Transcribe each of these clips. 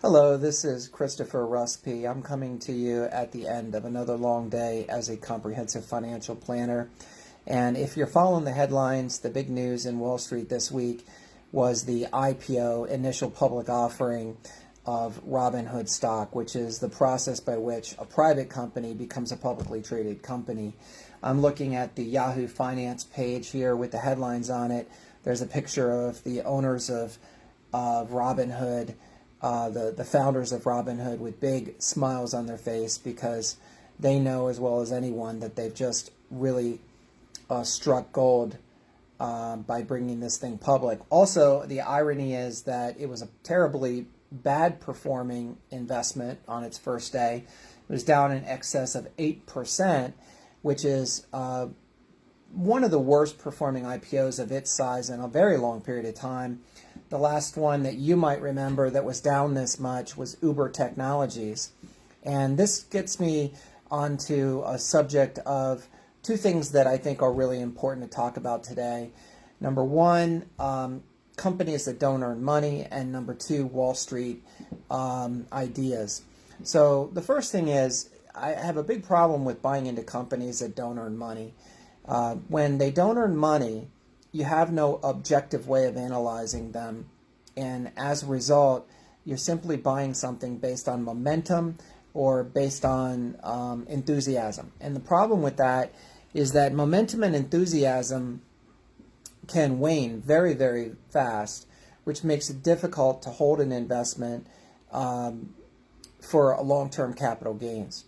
Hello, this is Christopher Ruspe. I'm coming to you at the end of another long day as a comprehensive financial planner. And if you're following the headlines, the big news in Wall Street this week was the IPO, initial public offering of Robinhood stock, which is the process by which a private company becomes a publicly traded company. I'm looking at the Yahoo Finance page here with the headlines on it. There's a picture of the owners of Robinhood, the founders of Robinhood, with big smiles on their face because they know as well as anyone that they've just really struck gold by bringing this thing public. Also, the irony is that it was a terribly bad performing investment on its first day. It was down in excess of 8%, which is one of the worst performing IPOs of its size in a very long period of time. The last one that you might remember that was down this much was Uber Technologies. And this gets me onto a subject of two things that I think are really important to talk about today. Number one, companies that don't earn money, and number two, Wall Street ideas. So the first thing is, I have a big problem with buying into companies that don't earn money. When they don't earn money, you have no objective way of analyzing them, and as a result, you're simply buying something based on momentum or based on enthusiasm. And the problem with that is that momentum and enthusiasm can wane very, very fast, which makes it difficult to hold an investment for long-term capital gains.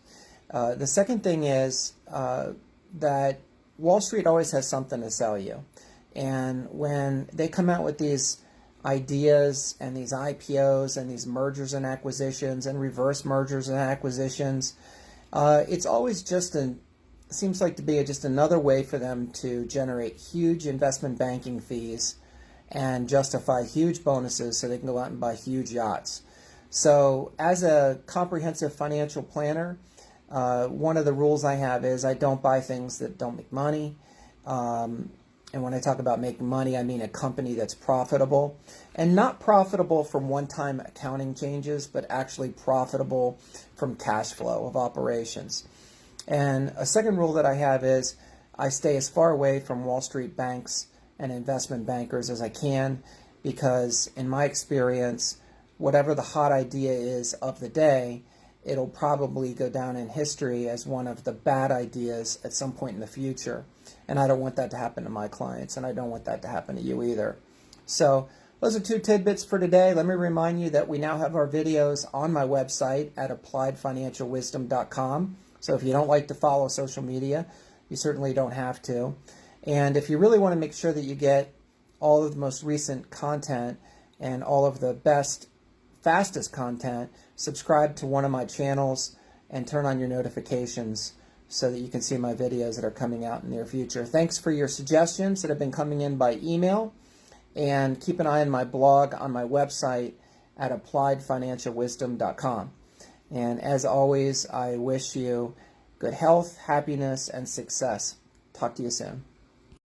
The second thing is that Wall Street always has something to sell you. And when they come out with these ideas and these IPOs and these mergers and acquisitions and reverse mergers and acquisitions, it's always seems like to be just another way for them to generate huge investment banking fees and justify huge bonuses so they can go out and buy huge yachts. So as a comprehensive financial planner, one of the rules I have is I don't buy things that don't make money. And when I talk about making money, I mean a company that's profitable, and not profitable from one-time accounting changes, but actually profitable from cash flow of operations. And a second rule that I have is I stay as far away from Wall Street banks and investment bankers as I can, because in my experience, whatever the hot idea is of the day, it'll probably go down in history as one of the bad ideas at some point in the future. And I don't want that to happen to my clients, and I don't want that to happen to you either. So those are two tidbits for today. Let me remind you that we now have our videos on my website at appliedfinancialwisdom.com. So if you don't like to follow social media, you certainly don't have to. And if you really want to make sure that you get all of the most recent content and all of the best, fastest content, subscribe to one of my channels and turn on your notifications so that you can see my videos that are coming out in the near future. Thanks for your suggestions that have been coming in by email, and keep an eye on my blog on my website at appliedfinancialwisdom.com. And as always, I wish you good health, happiness, and success. Talk to you soon.